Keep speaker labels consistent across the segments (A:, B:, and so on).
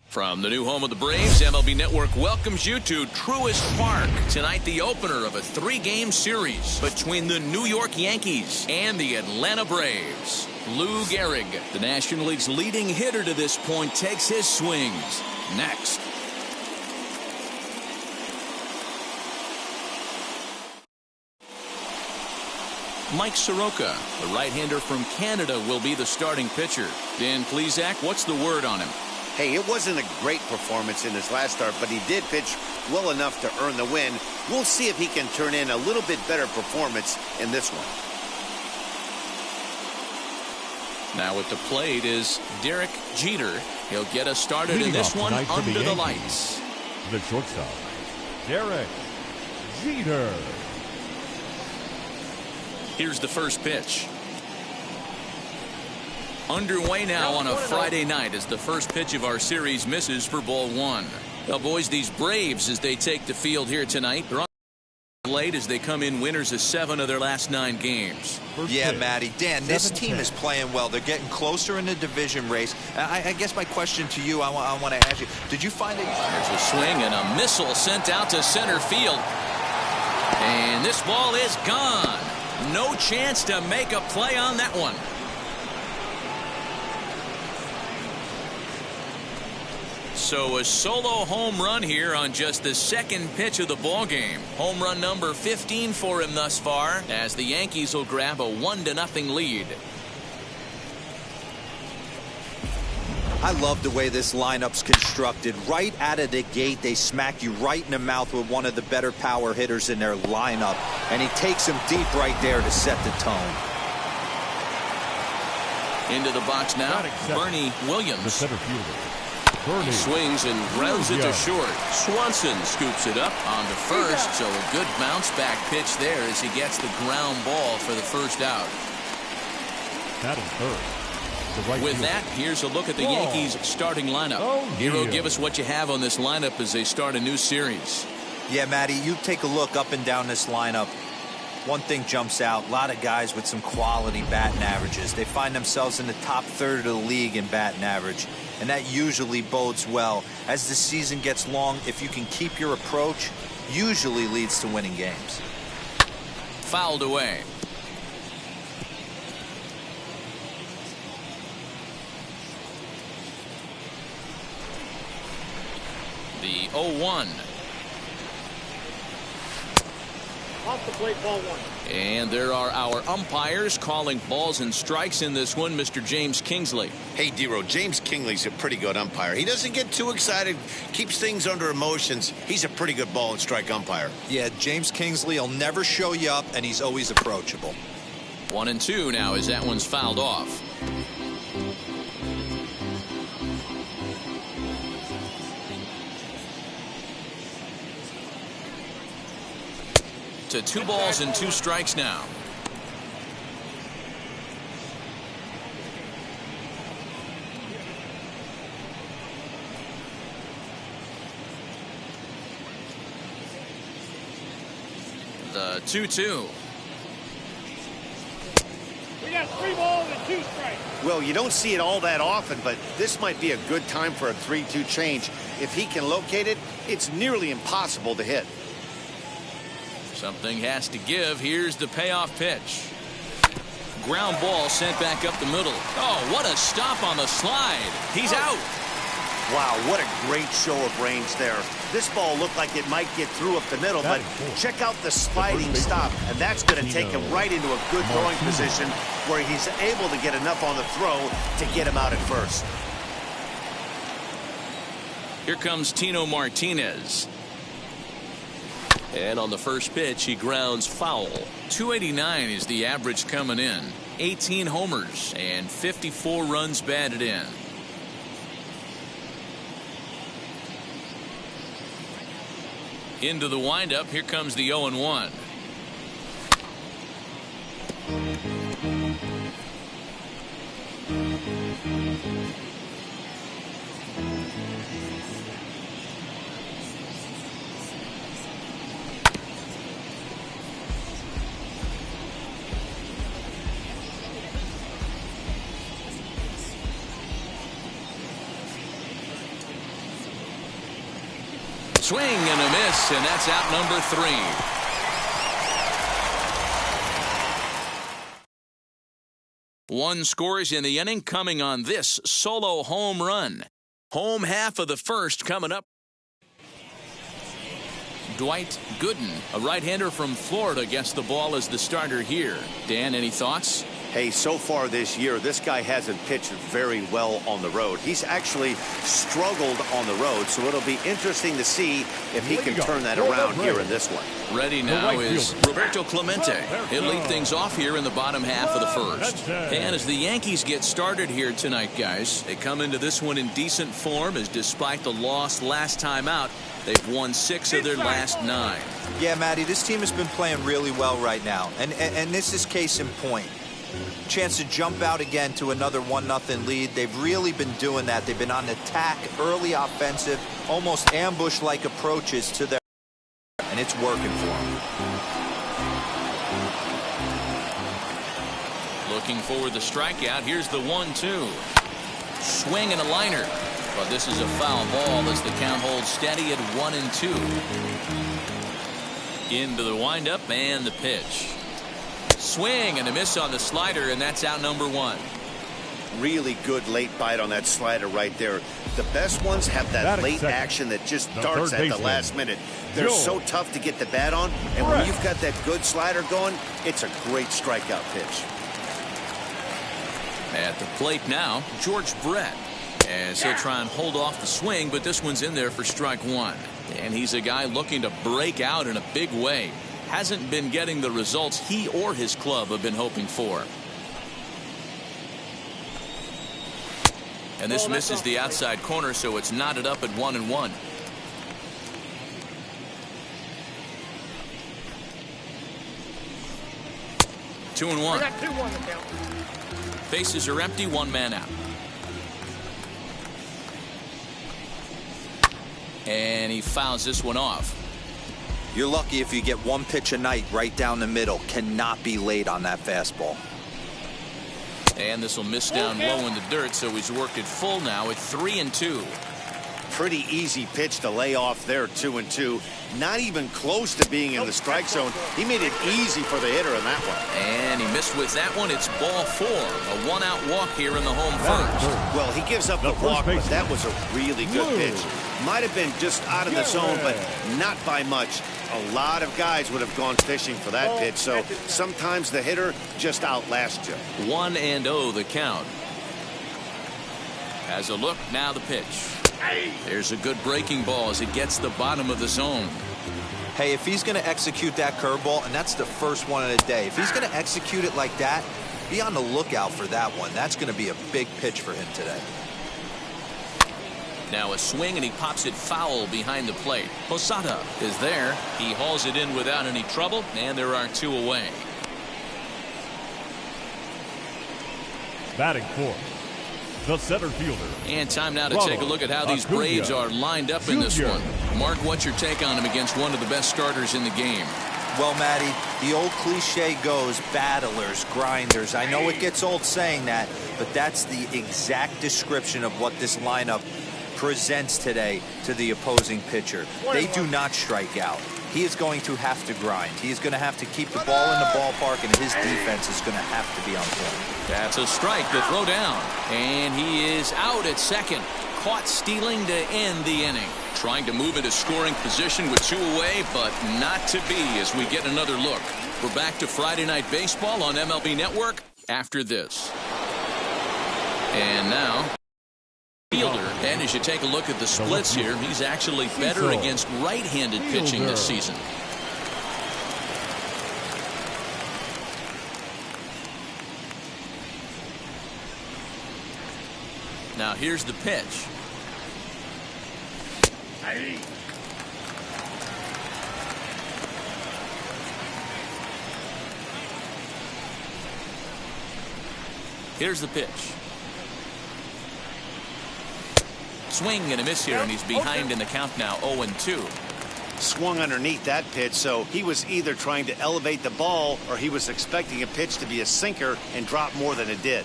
A: From the new home of the Braves, MLB Network welcomes you to Truist Park. Tonight, the opener of a 3-game series between the New York Yankees and the Atlanta Braves. Lou Gehrig, the National League's leading hitter to this point, takes his swings. Next. Mike Soroka, the right-hander from Canada, will be the starting pitcher. Dan Plesac, what's the word on him?
B: Hey, it wasn't a great performance in his last start, but he did pitch well enough to earn the win. We'll see if he can turn in a little bit better performance in this one.
A: Now at the plate is Derek Jeter. He'll get us started in this one under the lights.
C: The shortstop, Derek Jeter.
A: Here's the first pitch. Underway now on a Friday night as the first pitch of our series misses for ball one. Well, boys, these Braves, as they take the field here tonight, they're on late as they come in winners of 7 of their last 9 games.
D: Yeah, Matty. Dan, this team is playing well. They're getting closer in the division race. I guess my question to you, I want to ask you, did you find it?
A: There's a swing and a missile sent out to center field. And this ball is gone. No chance to make a play on that one. So a solo home run here on just the second pitch of the ball game. Home run number 15 for him thus far, as the Yankees will grab a 1-0 lead.
D: I love the way this lineup's constructed. Right out of the gate, they smack you right in the mouth with one of the better power hitters in their lineup, and he takes him deep right there to set the tone.
A: Into the box now, Bernie Williams.
C: The center fielder.
A: He swings and grounds it to short. Swanson scoops it up onto first, so a good bounce back pitch there as he gets the ground ball for the first out.
C: That is third.
A: With that, here's a look at the Yankees starting lineup. Hero, give us what you have on this lineup as they start a new series.
D: Yeah, Matty, you take a look up and down this lineup. One thing jumps out, a lot of guys with some quality batting averages. They find themselves in the top third of the league in batting average, and that usually bodes well. As the season gets long, if you can keep your approach, usually leads to winning games.
A: Fouled away. The 0-1.
E: Off the plate, ball one.
A: And there are our umpires calling balls and strikes in this one. Mr. James Kingsley.
B: Hey, Dero, James Kingsley's a pretty good umpire. He doesn't get too excited, keeps things under emotions. He's a pretty good ball and strike umpire.
D: Yeah, James Kingsley will never show you up, and he's always approachable.
A: 1-2 now as that one's fouled off. To 2 balls and 2 strikes now. The 2-2.
E: We got 3 balls and 2 strikes.
B: Well, you don't see it all that often, but this might be a good time for a 3-2 change. If he can locate it, it's nearly impossible to hit.
A: Something has to give. Here's the payoff pitch. Ground ball sent back up the middle. Oh, what a stop on the slide. He's out.
B: Wow, what a great show of range there. This ball looked like it might get through up the middle, but check out the sliding stop, and that's going to take him right into a good throwing position where he's able to get enough on the throw to get him out at first.
A: Here comes Tino Martinez. And on the first pitch, he grounds foul. 289 is the average coming in. 18 homers and 54 runs batted in. Into the windup, here comes the 0-1. Swing and a miss, and that's out number 3. One scores in the inning coming on this solo home run. Home half of the first coming up. Dwight Gooden, a right-hander from Florida, gets the ball as the starter here. Dan, any thoughts?
B: Hey, so far this year, this guy hasn't pitched very well on the road. He's actually struggled on the road, so it'll be interesting to see if he can turn that around here in this one.
A: Ready now is Roberto Clemente. He'll lead things off here in the bottom half of the first. And as the Yankees get started here tonight, guys, they come into this one in decent form, as despite the loss last time out, they've won 6 of their last 9.
D: Yeah, Matty, this team has been playing really well right now, and this is case in point. Chance to jump out again to another 1-0 lead. They've really been doing that. They've been on attack, early offensive, almost ambush-like approaches to their, and it's working for them.
A: Looking for the strikeout. Here's the 1-2. Swing and a liner. But this is a foul ball as the count holds steady at 1-2. Into the windup and the pitch. Swing and a miss on the slider, and that's out number 1.
B: Really good late bite on that slider right there. The best ones have that late action that just darts at the last minute. They're so tough to get the bat on, and when you've got that good slider going, it's a great strikeout pitch.
A: At the plate now, George Brett, as he'll try and hold off the swing, but this one's in there for strike 1. And he's a guy looking to break out in a big way. Hasn't been getting the results he or his club have been hoping for. And this misses the outside corner, so it's knotted up at 1-1. Two and one. Bases are empty, 1 man out. And he fouls this one off.
D: You're lucky if you get 1 pitch a night right down the middle. Cannot be late on that fastball.
A: And this will miss down low in the dirt, so he's worked it full now at 3-2.
B: Pretty easy pitch to lay off there, 2-2. Not even close to being in the strike zone. He made it easy for the hitter in that one.
A: And he missed with that one. It's ball 4. A 1-out walk here in the home first.
B: Well, he gives up the walk, but that was a really good pitch. Might have been just out of the zone, but not by much. A lot of guys would have gone fishing for that pitch, so sometimes the hitter just outlasts you.
A: 1-0 the count. As a look, now the pitch. There's a good breaking ball as it gets the bottom of the zone.
D: Hey, if he's going to execute that curveball, and that's the first one of the day, if he's going to execute it like that, be on the lookout for that one. That's going to be a big pitch for him today.
A: Now a swing, and he pops it foul behind the plate. Posada is there. He hauls it in without any trouble, and there are 2 away.
C: Batting fourth, the center fielder.
A: And time now to take a look at how these Braves are lined up in this one. Mark, what's your take on him against one of the best starters in the game?
D: Well, Matty, the old cliche goes, battlers, grinders. I know it gets old saying that, but that's the exact description of what this lineup presents today to the opposing pitcher. They do not strike out. He is going to have to grind. He is going to have to keep the ball in the ballpark, and his defense is going to have to be on point.
A: That's a strike to throw down. And he is out at second. Caught stealing to end the inning. Trying to move into scoring position with 2 away, but not to be as we get another look. We're back to Friday Night Baseball on MLB Network after this. And now fielder. And as you take a look at the splits here, he's actually better against right-handed pitching this season. Now here's the pitch. Here's the pitch. Swing and a miss here, and he's behind in the count now, 0-2.
B: Swung underneath that pitch, so he was either trying to elevate the ball or he was expecting a pitch to be a sinker and drop more than it did.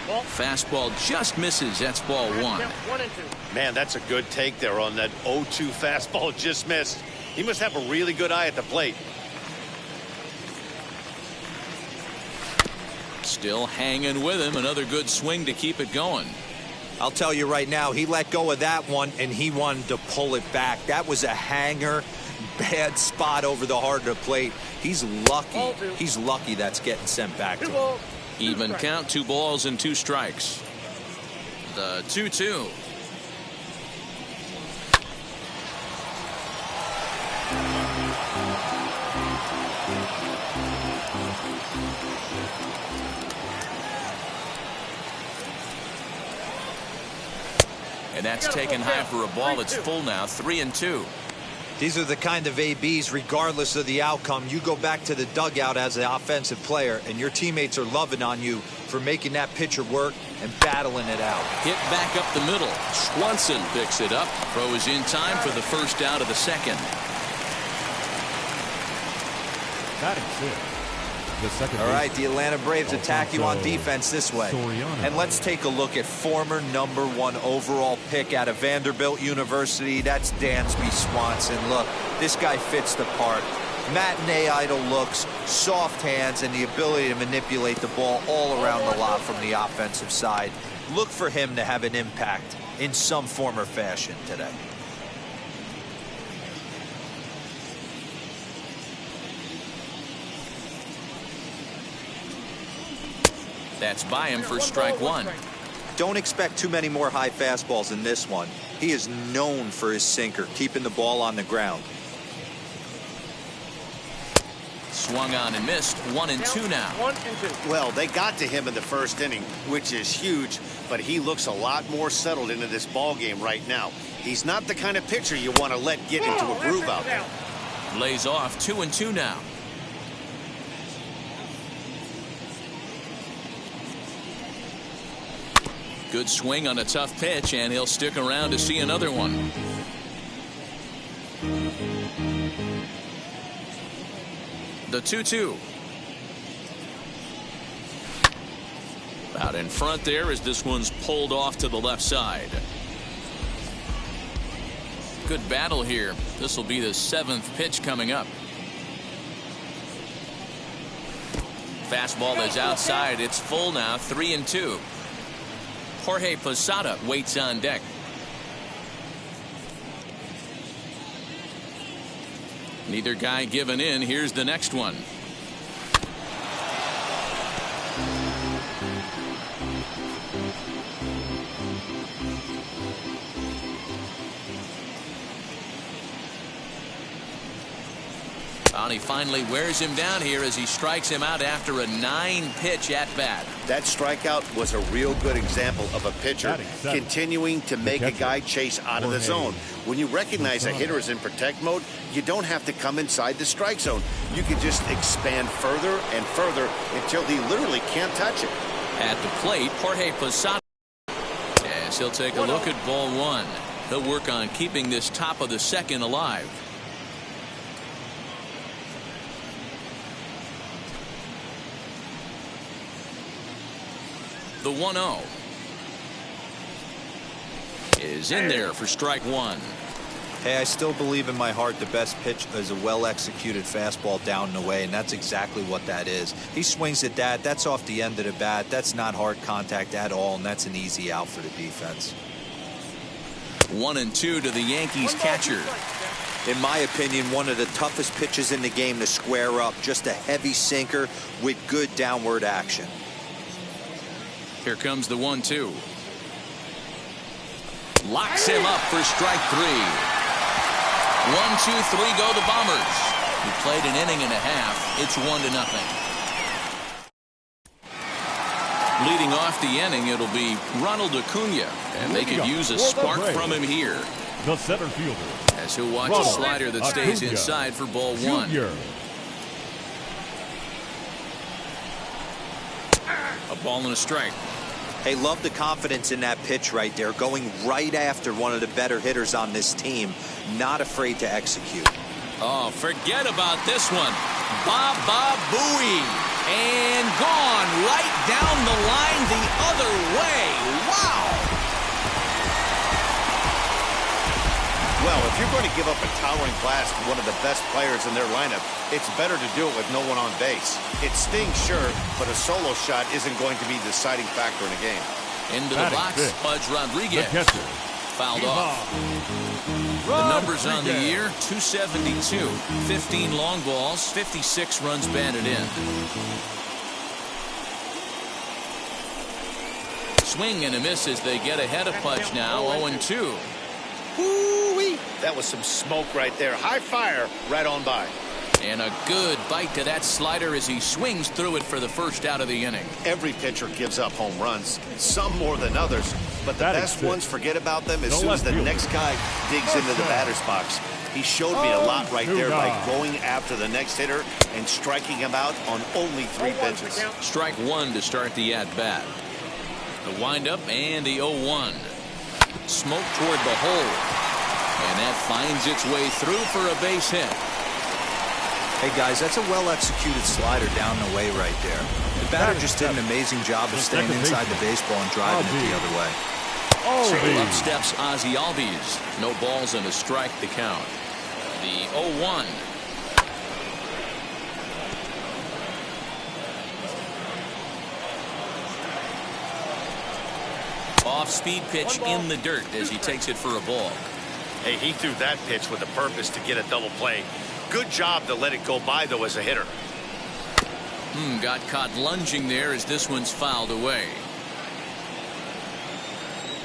A: Fastball just misses. That's ball 1.
B: Man, that's a good take there on that 0-2 fastball just missed. He must have a really good eye at the plate.
A: Still hanging with him. Another good swing to keep it going.
D: I'll tell you right now, he let go of that one and he wanted to pull it back. That was a hanger, bad spot over the heart of the plate. He's lucky. He's lucky that's getting sent back to him.
A: Even count, 2 balls and 2 strikes. The 2-2. And that's taken high for a ball. It's full now, 3-2.
D: These are the kind of ABs, regardless of the outcome. You go back to the dugout as an offensive player, and your teammates are loving on you for making that pitcher work and battling it out.
A: Hit back up the middle. Swanson picks it up. Throw is in time for the first out of the second.
C: Batting 6.
D: All right, the Atlanta Braves attack you on defense this way. And let's take a look at former #1 overall pick out of Vanderbilt University. That's Dansby Swanson. Look, this guy fits the part. Matinee idol looks, soft hands, and the ability to manipulate the ball all around the lot from the offensive side. Look for him to have an impact in some form or fashion today.
A: That's by him for strike 1.
D: Don't expect too many more high fastballs in this one. He is known for his sinker, keeping the ball on the ground.
A: Swung on and missed. 1-2 now.
B: Well, they got to him in the first inning, which is huge, but he looks a lot more settled into this ball game right now. He's not the kind of pitcher you want to let get into a groove out there.
A: Lays off. 2-2 now. Good swing on a tough pitch, and he'll stick around to see another one. The 2-2. Out in front there as this one's pulled off to the left side. Good battle here. This will be the 7th pitch coming up. Fastball is outside. It's full now. 3-2. Jorge Posada waits on deck. Neither guy giving in. Here's the next one. And he finally wears him down here as he strikes him out after a 9-pitch at bat.
B: That strikeout was a real good example of a pitcher continuing to make a guy chase out of the zone. When you recognize a hitter is in protect mode, you don't have to come inside the strike zone. You can just expand further and further until he literally can't touch it.
A: At the plate, Jorge Posada, as he'll take a look at ball 1. He'll work on keeping this top of the second alive. The 1-0 is in there for strike 1.
D: Hey, I still believe in my heart the best pitch is a well-executed fastball down and away, and that's exactly what that is. He swings at that. That's off the end of the bat. That's not hard contact at all, and that's an easy out for the defense.
A: 1-2 to the Yankees catcher.
D: In my opinion, one of the toughest pitches in the game to square up. Just a heavy sinker with good downward action.
A: Here comes the 1-2. Locks him up for strike 3. 1, 2, 3 go the Bombers. He played an inning and a half. It's 1-0. Leading off the inning, it'll be Ronald Acuna, and they could use a spark from him here.
C: The center fielder.
A: As he'll watch a slider that stays inside for ball 1. A ball and a strike.
D: Hey, love the confidence in that pitch right there, going right after one of the better hitters on this team, not afraid to execute.
A: Oh, forget about this one. Baba Booey. And gone right down the line the other way. Wow.
B: Well, if you're going to give up a towering blast to one of the best players in their lineup, it's better to do it with no one on base. It stings, sure, but a solo shot isn't going to be the deciding factor in a game.
A: Into the box, Pudge Rodriguez. Fouled off. The numbers on the year, 272. 15 long balls, 56 runs batted in. Swing and a miss as they get ahead of Pudge now, 0-2.
B: Woo-wee. That was some smoke right there. High fire right on by.
A: And a good bite to that slider as he swings through it for the first out of the inning.
B: Every pitcher gives up home runs, some more than others, but the best ones forget about them as soon as the next guy digs into the batter's box. He showed me a lot right there by going after the next hitter and striking him out on only 3 pitches.
A: Strike 1 to start the at-bat. The windup and the 0-1. Smoke toward the hole. And that finds its way through for a base hit.
D: Hey, guys, that's a well-executed slider down the way right there. The batter just did an amazing job of staying inside the baseball and driving it the other way.
A: So up steps Ozzie Albies. No balls and a strike to count. The 0-1. Off-speed pitch in the dirt as he takes it for a ball.
B: Hey, he threw that pitch with a purpose to get a double play. Good job to let it go by, though, as a hitter.
A: Got caught lunging there as this one's fouled away.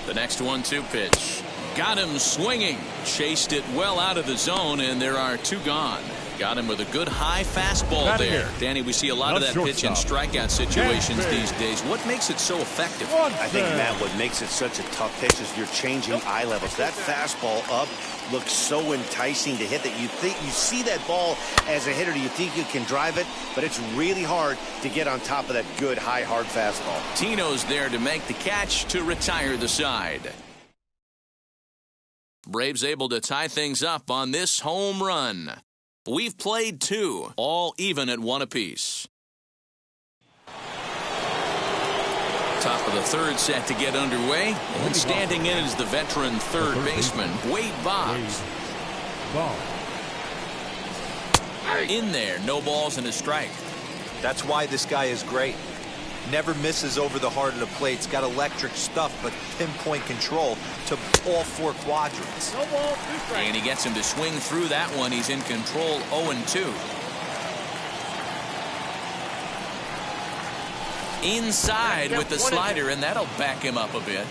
A: The next 1-2 pitch. Got him swinging. Chased it well out of the zone, and there are 2 gone. Got him with a good high fastball there. Danny, we see a lot of that pitch in strikeout situations these days. What makes it so effective?
B: I think, Matt, what makes it such a tough pitch is you're changing eye levels. That fastball up looks so enticing to hit that you see that ball as a hitter, you think you can drive it, but it's really hard to get on top of that good high hard fastball.
A: Tino's there to make the catch to retire the side. Braves able to tie things up on this home run. We've played 2, all even at 1 apiece. Top of the 3rd set to get underway, and standing in is the veteran third baseman, Wade Boggs. In there, no balls and a strike.
D: That's why this guy is great. Never misses over the heart of the plate. He's got electric stuff, but pinpoint control to all 4 quadrants.
E: No ball, 2 strikes.
A: And he gets him to swing through that one. He's in control, 0-2. Inside with the slider, and that'll back him up a bit.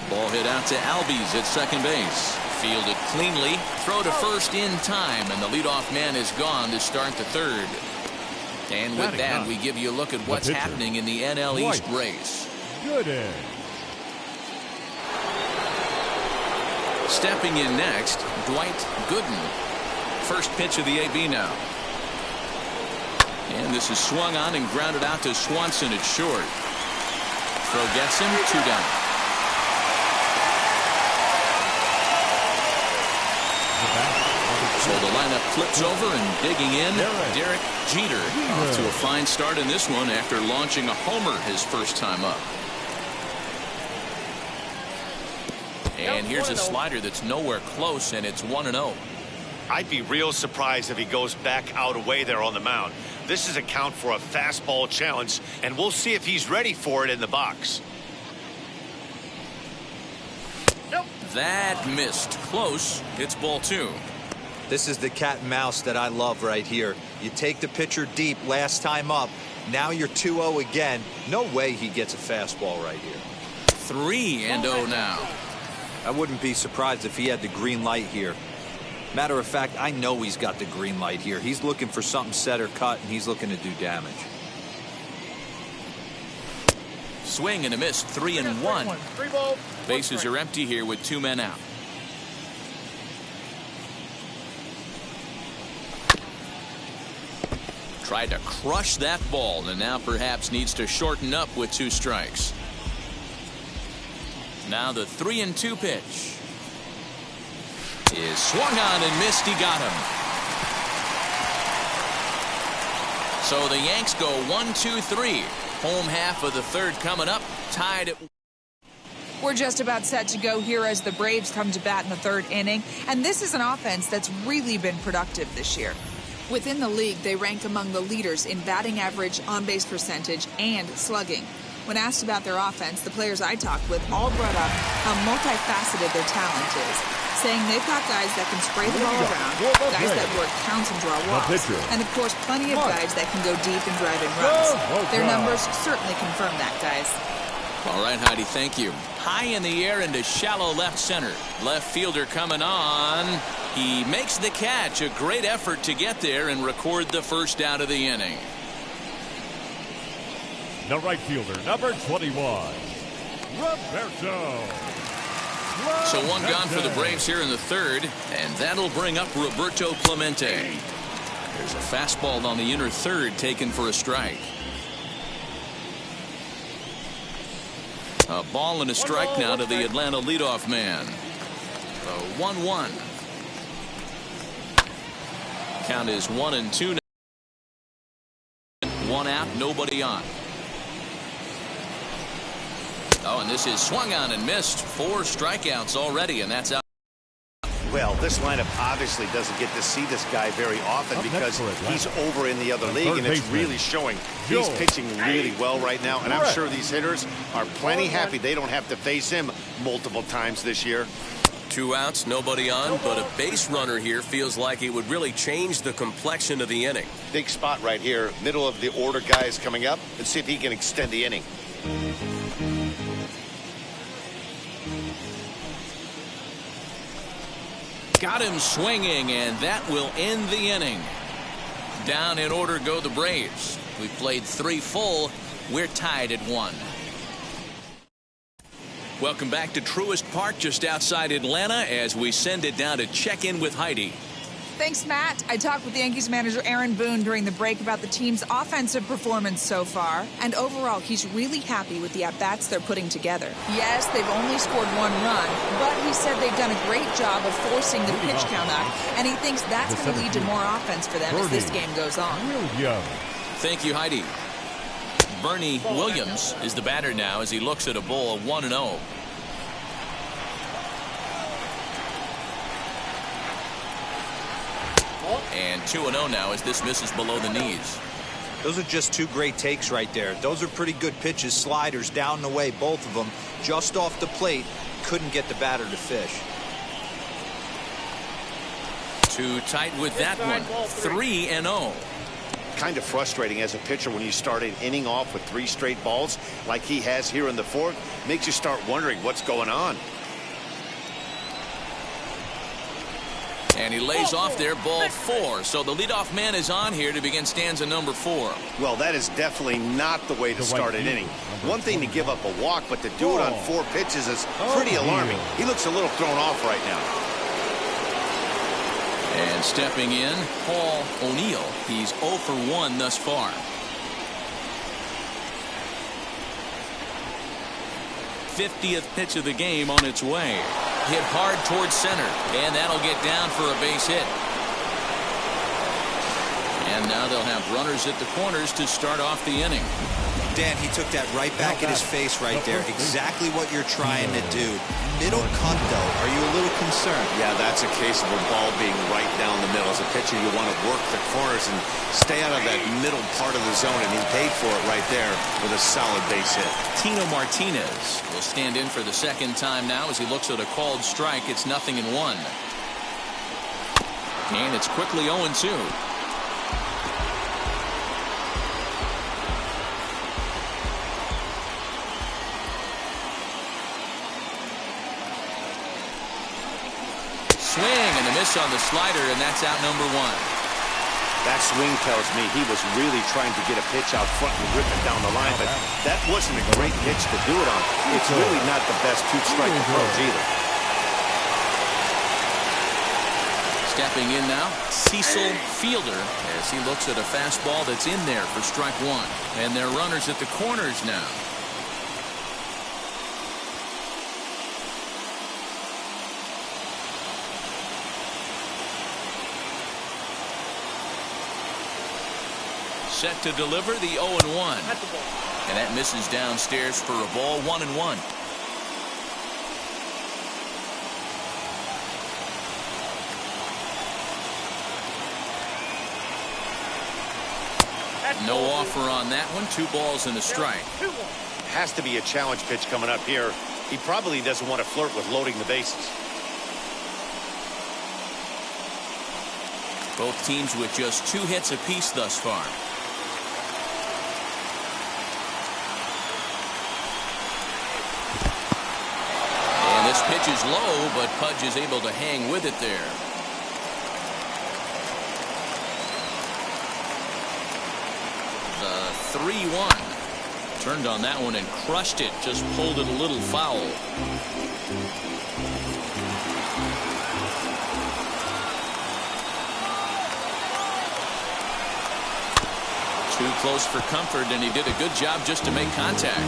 A: Ball hit out to Albies at second base. Fielded cleanly. Throw to first in time, and the leadoff man is gone to start the 3rd. And with that, we give you a look at what's happening in the NL East race.
C: Good.
A: Stepping in next, Dwight Gooden. First pitch of the AB now. And this is swung on and grounded out to Swanson at short. Throw gets him, 2 down. So the lineup flips over, and digging in, Derek Jeter. Off to a fine start in this one after launching a homer his first time up. And here's a slider that's nowhere close, and it's 1-0.
B: I'd be real surprised if he goes back out away there on the mound. This is a count for a fastball challenge, and we'll see if he's ready for it in the box.
A: That missed. Close. It's ball 2.
D: This is the cat and mouse that I love right here. You take the pitcher deep last time up. Now you're 2-0 again. No way he gets a fastball right here.
A: 3-0 now.
D: I wouldn't be surprised if he had the green light here. Matter of fact, I know he's got the green light here. He's looking for something set or cut, and he's looking to do damage.
A: Swing and a miss, 3-1. Bases are empty here with 2 men out. Tried to crush that ball, and now perhaps needs to shorten up with 2 strikes. Now the 3-2 pitch is swung on and missed. He got him. So the Yanks go 1-2-3. Home half of the third coming up, tied at.
F: We're just about set to go here as the Braves come to bat in the 3rd inning, and this is an offense that's really been productive this year. Within the league, they rank among the leaders in batting average, on-base percentage, and slugging. When asked about their offense, the players I talked with all brought up how multifaceted their talent is, saying they've got guys that can spray the ball around, guys that work counts and draw walks, and of course plenty of guys that can go deep and drive in runs. Their numbers certainly confirm that, guys.
A: All right, Heidi, thank you. High in the air into shallow left center. Left fielder coming on. He makes the catch. A great effort to get there and record the first out of the inning.
C: The right fielder, number 21, Roberto.
A: So 1 gone for the Braves here in the 3rd, and that'll bring up Roberto Clemente. There's a fastball on the inner 3rd taken for a strike. A ball and a strike now to the Atlanta leadoff man. The 1-1. Count is 1-2 now. 1 out, nobody on. Oh, and this is swung on and missed. 4 strikeouts already, and that's out.
B: Well, this lineup obviously doesn't get to see this guy very often because he's over in the other league, and it's really showing. He's pitching really well right now, and I'm sure these hitters are plenty happy they don't have to face him multiple times this year.
G: 2 outs, nobody on, but a base runner here feels like it would really change the complexion of the inning.
B: Big spot right here. Middle of the order guy is coming up. Let's see if he can extend the inning.
A: Got him swinging, and that will end the inning. Down in order go the Braves. We played 3 full. We're tied at 1. Welcome back to Truist Park just outside Atlanta as we send it down to check in with Heidi.
F: Thanks, Matt. I talked with Yankees manager Aaron Boone during the break about the team's offensive performance so far, and overall, he's really happy with the at-bats they're putting together. Yes, they've only scored 1 run, but he said they've done a great job of forcing the pitch count up, and he thinks that's going to lead to more offense for them as this game goes on.
A: Thank you, Heidi. Bernie Williams is the batter now as he looks at a ball 1-0. And 2-0 now as this misses below the knees.
D: Those are just 2 great takes right there. Those are pretty good pitches, sliders down the way, both of them. Just off the plate, couldn't get the batter to fish.
A: Too tight with that one. 3-0.
B: Kind of frustrating as a pitcher when you start an inning off with 3 straight balls like he has here in the 4th. Makes you start wondering what's going on.
A: And he lays off there, ball 4. So the leadoff man is on here to begin stanza number 4.
B: Well, that is definitely not the way to start an inning. One thing to give up a walk, but to do it on 4 pitches is pretty alarming. He looks a little thrown off right now.
A: And stepping in, Paul O'Neill. He's 0 for 1 thus far. 50th pitch of the game on its way. Hit hard towards center, and that'll get down for a base hit. And now they'll have runners at the corners to start off the inning.
D: Dan, he took that right back at his face right there. Exactly what you're trying to do. Middle cut, though. Are you a little concerned?
B: Yeah, that's a case of a ball being right down the middle. As a pitcher, you want to work the corners and stay out of that middle part of the zone, and he paid for it right there with a solid base hit.
A: Tino Martinez will stand in for the 2nd time now as he looks at a called strike. It's 0-1. And it's quickly 0-2. Swing and a miss on the slider, and that's out number 1.
B: That swing tells me he was really trying to get a pitch out front and rip it down the line, but that wasn't a great pitch to do it on. It's really not the best two-strike approach either.
A: Stepping in now, Cecil Fielder, as he looks at a fastball that's in there for strike 1. And they're runners at the corners now. Set to deliver the 0-1. And that misses downstairs for a ball, 1-1. No offer on that one. 2 balls and a strike.
B: Has to be a challenge pitch coming up here. He probably doesn't want to flirt with loading the bases.
A: Both teams with just 2 hits apiece thus far. And this pitch is low, but Pudge is able to hang with it there. The 3-1. Turned on that one and crushed it. Just pulled it a little foul. Too close for comfort, and he did a good job just to make contact.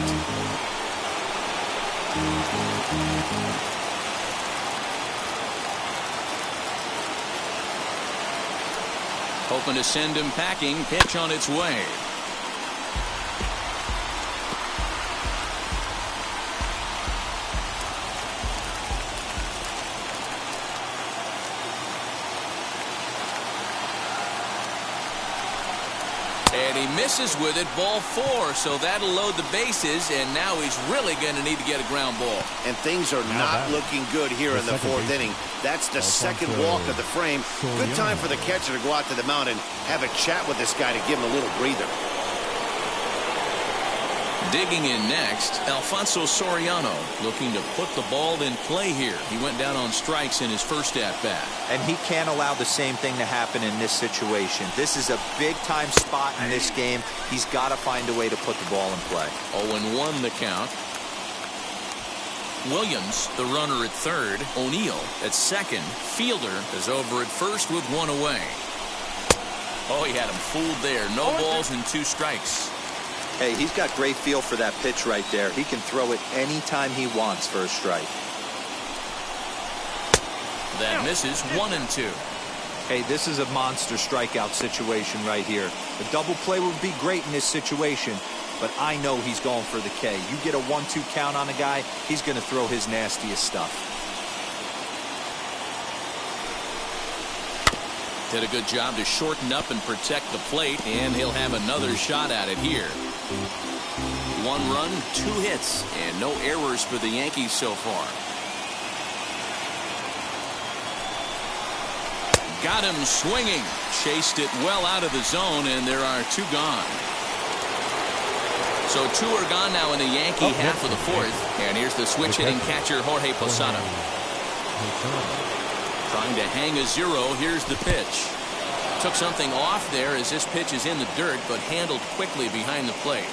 A: Hoping to send him packing. Pitch on its way. And he misses with it, ball 4, so that'll load the bases, and now he's really going to need to get a ground ball.
B: And things are not looking good here in the 4th inning. That's the second walk of the frame. Good time for the catcher to go out to the mound and have a chat with this guy to give him a little breather.
A: Digging in next, Alfonso Soriano, looking to put the ball in play here. He went down on strikes in his first at-bat.
D: And he can't allow the same thing to happen in this situation. This is a big-time spot in this game. He's got to find a way to put the ball in play.
A: 0-1 the count. Williams, the runner at third. O'Neill at second. Fielder is over at first with 1 away. Oh, he had him fooled there. No balls and 2 strikes.
D: Hey, he's got great feel for that pitch right there. He can throw it anytime he wants for a strike.
A: That misses 1-2.
D: Hey, this is a monster strikeout situation right here. A double play would be great in this situation, but I know he's going for the K. You get a 1-2 count on a guy, he's going to throw his nastiest stuff.
A: Did a good job to shorten up and protect the plate, and he'll have another shot at it here. 1 run, 2 hits, and no errors for the Yankees so far. Got him swinging. Chased it well out of the zone, and there are 2 gone. So 2 are gone now in the Yankee half of the 4th. And here's the switch-hitting catcher, Jorge Posada. Trying to hang a 0. Here's the pitch. Took something off there as this pitch is in the dirt, but handled quickly behind the plate.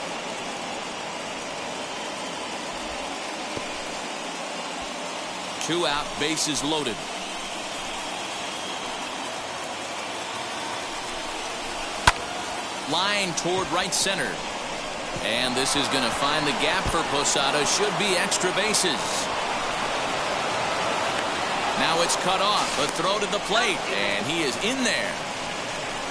A: Two out, bases loaded. Line toward right center. And this is going to find the gap for Posada. Should be extra bases. Now it's cut off. A throw to the plate, and he is in there.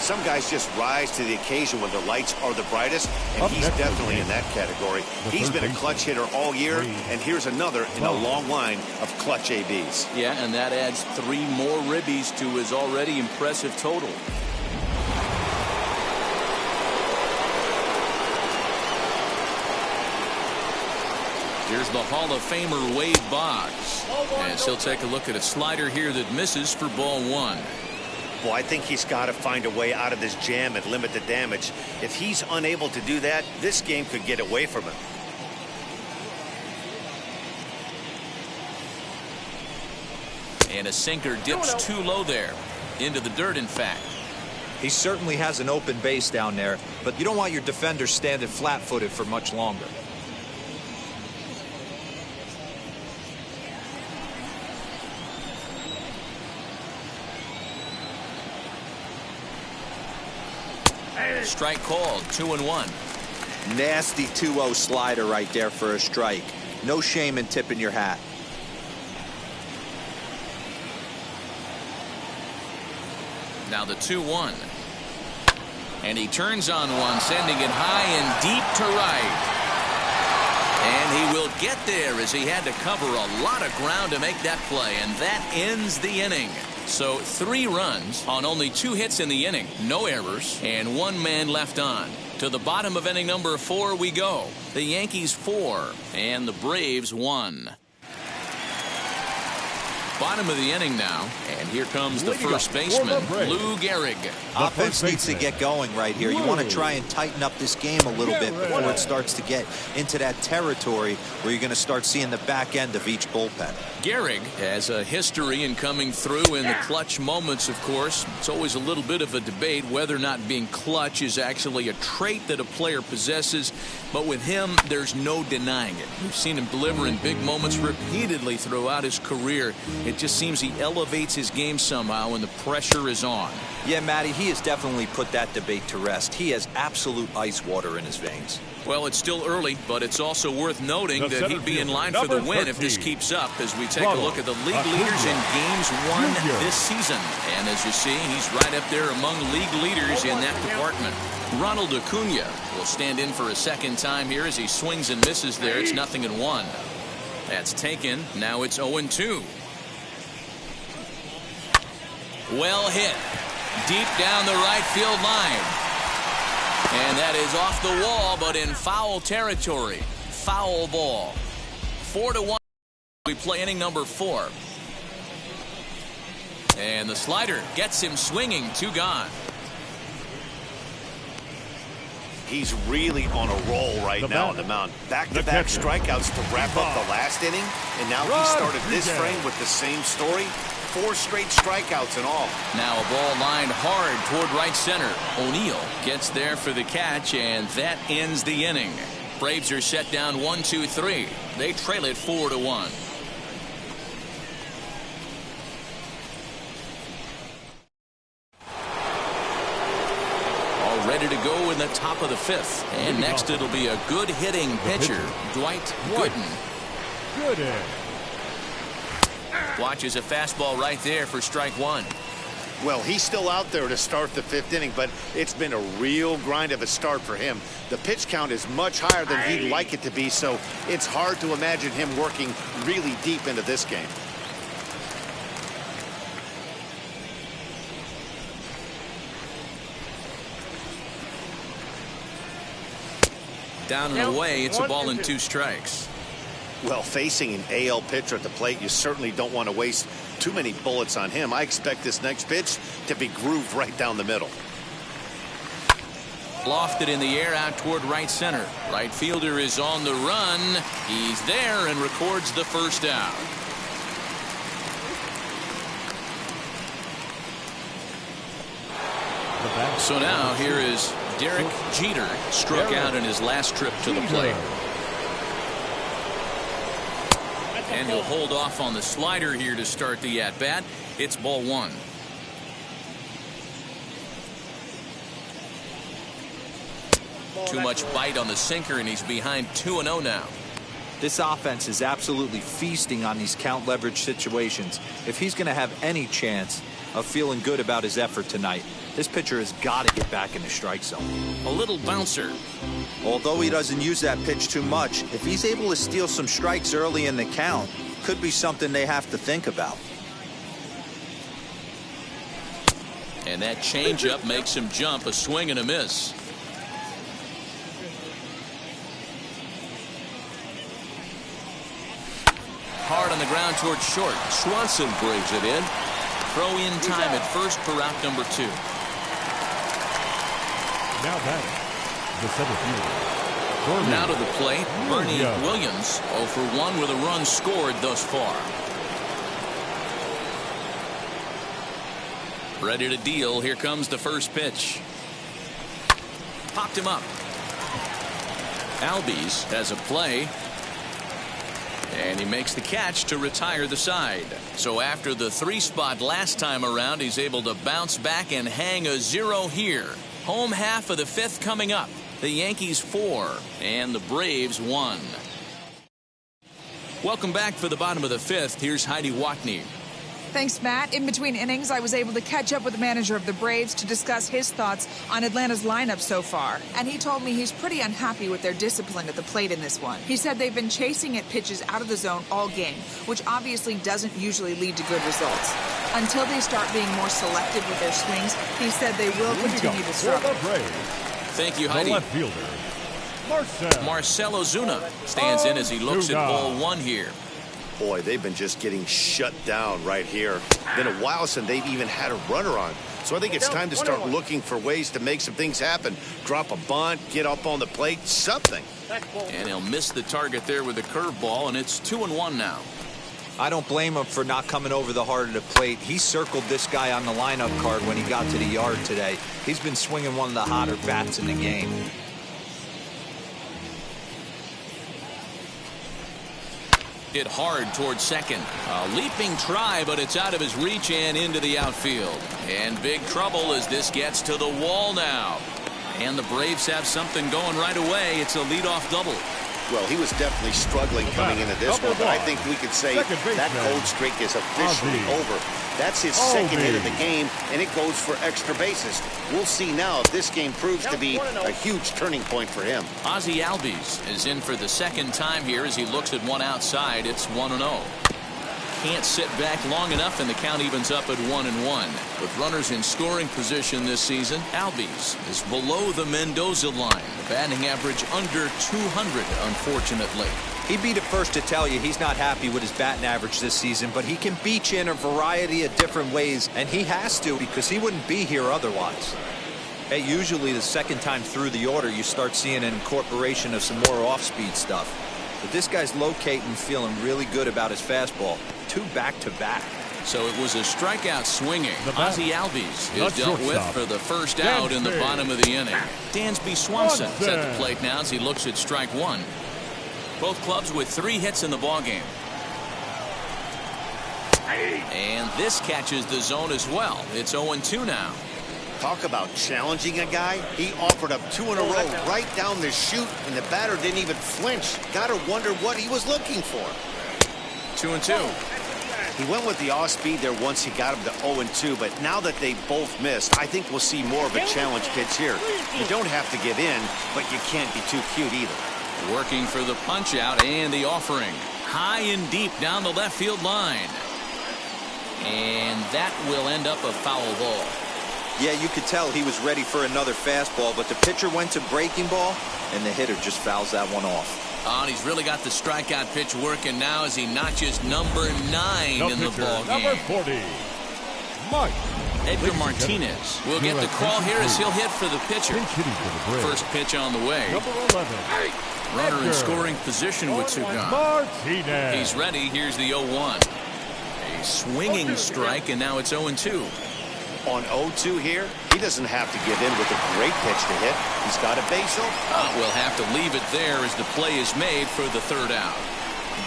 B: Some guys just rise to the occasion when the lights are the brightest, and he's definitely in that category. He's been a clutch hitter all year, and here's another in a long line of clutch ABs.
A: Yeah, and that adds 3 more ribbies to his already impressive total. Here's the Hall of Famer Wade Boggs, as he'll take a look at a slider here that misses for ball 1.
B: Well, I think he's got to find a way out of this jam and limit the damage. If he's unable to do that, this game could get away from him.
A: And a sinker dips too low there. Into the dirt, in fact.
D: He certainly has an open base down there, but you don't want your defender standing flat-footed for much longer.
A: Strike called, 2-1.
D: Nasty 2-0 slider right there for a strike. No shame in tipping your hat.
A: Now the 2-1. And he turns on one, sending it high and deep to right. And he will get there as he had to cover a lot of ground to make that play. And that ends the inning. So 3 runs on only 2 hits in the inning. No errors and 1 man left on. To the bottom of inning number 4 we go. The Yankees 4 and the Braves 1. Bottom of the inning now, and here comes the first baseman, Lou Gehrig.
D: Offense needs to get going right here. You want to try and tighten up this game a little bit before it starts to get into that territory where you're going to start seeing the back end of each bullpen.
A: Gehrig has a history in coming through in the clutch moments, of course. It's always a little bit of a debate whether or not being clutch is actually a trait that a player possesses. But with him, there's no denying it. We've seen him deliver in big moments repeatedly throughout his career. It just seems he elevates his game somehow when the pressure is on.
D: Yeah, Matty, he has definitely put that debate to rest. He has absolute ice water in his veins.
A: Well, it's still early, but it's also worth noting that he'd be in line for the win if this keeps up as we take a look at the league leaders in games won this season. And as you see, he's right up there among league leaders in that department. Ronald Acuna will stand in for a second time here as he swings and misses there. It's 0-1. That's taken. Now it's 0-2. Well hit. Deep down the right field line. And that is off the wall, but in foul territory. Foul ball. 4-1. We play inning number 4. And the slider gets him swinging. 2 gone.
B: He's really on a roll right now on the mound. Back-to-back strikeouts to wrap up the last inning. And now he started this frame with the same story. 4 straight strikeouts in all. Now a ball lined hard toward right center. O'Neill gets there for the catch, and that ends the inning. Braves are set down 1-2-3. They trail it 4-1. All ready to go in the top of the 5th. And next it'll be a good hitting pitcher, Dwight Gooden. Watches a fastball right there for strike 1. Well, he's still out there to start the 5th inning, but it's been a real grind of a start for him. The pitch count is much higher than he'd like it to be, so it's hard to imagine him working really deep into this game. Down and away, it's a ball and 2 strikes. Well, facing an AL pitcher at the plate, you certainly don't want to waste too many bullets on him. I expect this next pitch to be grooved right down the middle. Lofted in the air out toward right center. Right fielder is on the run. He's there and records the first out. So now here is Derek Jeter, struck out in his last trip to the plate. And he'll hold off on the slider here to start the at-bat. It's ball 1. Too much bite on the sinker, and he's behind 2-0 now.
D: This offense is absolutely feasting on these count leverage situations. If he's going to have any chance of feeling good about his effort tonight, this pitcher has got to get back in the strike zone.
A: A little bouncer.
D: Although he doesn't use that pitch too much, if he's able to steal some strikes early in the count, could be something they have to think about.
A: And that changeup makes him jump, a swing and a miss. Hard on the ground towards short. Swanson brings it in. throw in time at first for out number 2.
C: Now batting, the center fielder.
A: Now to the plate, Bernie Williams, 0 for 1 with a run scored thus far. Ready to deal. Here comes the first pitch. Popped him up. Albies has a play. And he makes the catch to retire the side. So after the 3 spot last time around, he's able to bounce back and hang a 0 here. Home half of the 5th coming up. The Yankees 4 and the Braves 1. Welcome back for the bottom of the 5th. Here's Heidi Watney.
F: Thanks, Matt. In between innings, I was able to catch up with the manager of the Braves to discuss his thoughts on Atlanta's lineup so far. And he told me he's pretty unhappy with their discipline at the plate in this one. He said they've been chasing at pitches out of the zone all game, which obviously doesn't usually lead to good results. Until they start being more selective with their swings, he said they will continue to struggle.
A: Thank you, Heidi.
C: The left fielder,
A: Marcell Ozuna stands in as he looks at ball 1 here.
B: Boy, they've been just getting shut down right here. Been a while since they've even had a runner on. So I think it's time to start looking for ways to make some things happen. Drop a bunt, get up on the plate, something.
A: And he'll miss the target there with a curveball, and it's 2-1 now.
D: I don't blame him for not coming over the heart of the plate. He circled this guy on the lineup card when he got to the yard today. He's been swinging one of the hotter bats in the game.
A: Hit hard towards second. A leaping try, but it's out of his reach and into the outfield. And big trouble as this gets to the wall now. And the Braves have something going right away. It's a leadoff double.
B: Well, he was definitely struggling coming into this one, but I think we could say that cold streak is officially over. That's his second hit of the game, and it goes for extra bases. We'll see now if this game proves to be a huge turning point for him.
A: Ozzie Albies is in for the second time here as he looks at one outside. It's 1-0. Can't sit back long enough, and the count evens up at 1-1. With runners in scoring position this season, Albies is below the Mendoza line. The batting average under 200, unfortunately.
D: He'd be the first to tell you he's not happy with his batting average this season, but he can beat you in a variety of different ways, and he has to because he wouldn't be here otherwise. Hey, usually the second time through the order, you start seeing an incorporation of some more off-speed stuff. But this guy's locating, feeling really good about his fastball. 2 back-to-back.
A: So it was a strikeout swinging. Ozzie Albies is dealt with for the first out in the bottom of the inning. Dansby Swanson's at the plate now as he looks at strike 1. Both clubs with 3 hits in the ballgame. And this catches the zone as well. It's 0-2 now.
B: Talk about challenging a guy. He offered up 2 in a row right down the chute, and the batter didn't even flinch. Gotta wonder what he was looking for.
A: 2-2.
B: He went with the off speed there once he got him to 0-2, but now that they both missed, I think we'll see more of a challenge pitch here. You don't have to give in, but you can't be too cute either.
A: Working for the punch out and the offering. High and deep down the left field line. And that will end up a foul ball.
D: Yeah, you could tell he was ready for another fastball, but the pitcher went to breaking ball, and the hitter just fouls that one off.
A: And he's really got the strikeout pitch working now as he notches number 9 in the ball game.
C: Number 40, Mike.
A: Edgar Martinez will get the call here as he'll hit for the pitcher. First pitch on the way.
C: Number 11.
A: Runner in scoring position with 2 gone.
C: Martinez.
A: He's ready. Here's the 0-1. A swinging strike, and now it's 0-2.
B: On 0-2 here, he doesn't have to give in with a great pitch to hit. He's got a base open.
A: We'll have to leave it there as the play is made for the 3rd out.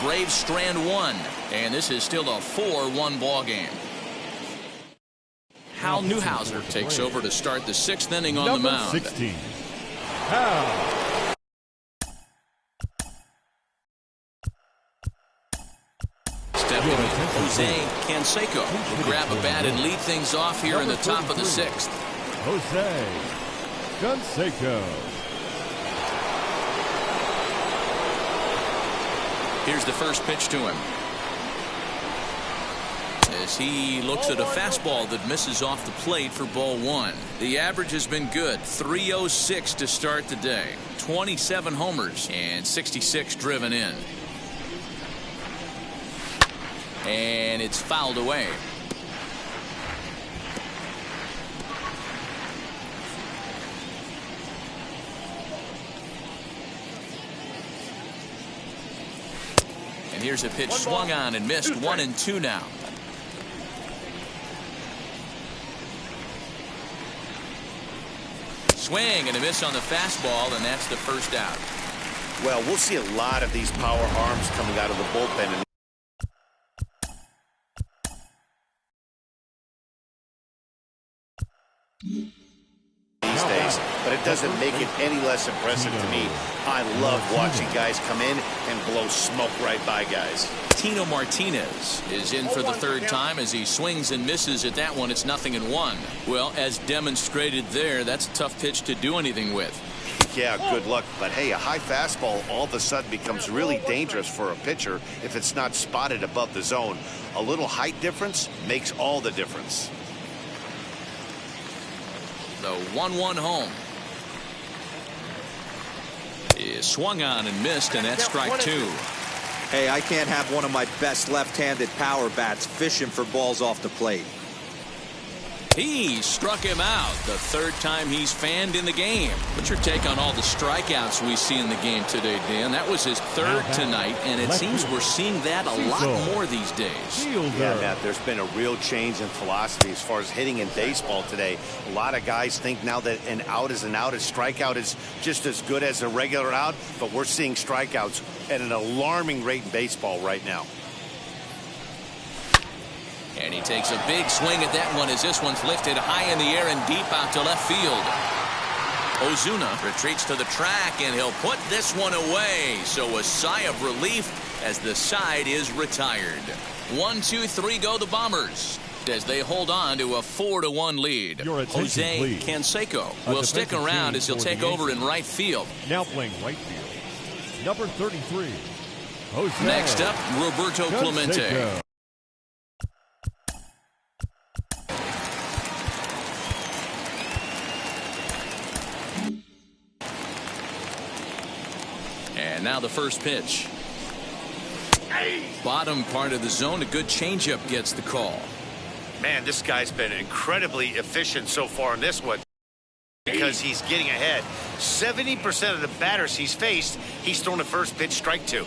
A: Braves strand 1, and this is still a 4-1 ball game. Hal Newhouser takes over to start the 6th inning on the mound.
C: 16. Hal.
A: Stepping in, Jose Canseco will grab a bat and lead things off here in the top of the 6th.
C: Jose Canseco.
A: Here's the first pitch to him. As he looks at a fastball that misses off the plate for ball 1. The average has been good. 306 to start the day. 27 homers and 66 driven in. And it's fouled away. here's a pitch swung on and missed. 1-2 now. Swing and a miss on the fastball, and that's the first out.
B: Well, we'll see a lot of these power arms coming out of the bullpen. These days, but it doesn't make it any less impressive to me. I love watching guys come in and blow smoke right by guys.
A: Tino Martinez is in for the third time as he swings and misses at that one. It's 0-1. Well, as demonstrated there, that's a tough pitch to do anything with.
B: Yeah, good luck. But hey, a high fastball all of a sudden becomes really dangerous for a pitcher if it's not spotted above the zone. A little height difference makes all the difference.
A: The 1-1 home is swung on and missed, and that's strike 2.
D: Hey, I can't have one of my best left-handed power bats fishing for balls off the plate.
A: He struck him out the third time he's fanned in the game. What's your take on all the strikeouts we see in the game today, Dan? That was his third tonight, and it seems we're seeing that a lot more these days.
B: Yeah, Matt, there's been a real change in philosophy as far as hitting in baseball today. A lot of guys think now that an out is an out, a strikeout is just as good as a regular out, but we're seeing strikeouts at an alarming rate in baseball right now.
A: And he takes a big swing at that one as this one's lifted high in the air and deep out to left field. Ozuna retreats to the track, and he'll put this one away. So a sigh of relief as the side is retired. 1-2-3 go the Bombers as they hold on to a 4-1 lead. Jose Canseco will stick around as he'll take over in right field.
C: Now playing right field, number 33, Jose.
A: Next up, Roberto Clemente. And now the first pitch. Bottom part of the zone, a good changeup gets the call.
B: Man, this guy's been incredibly efficient so far in this one because he's getting ahead. 70% of the batters he's faced, he's thrown the first pitch, strike 2.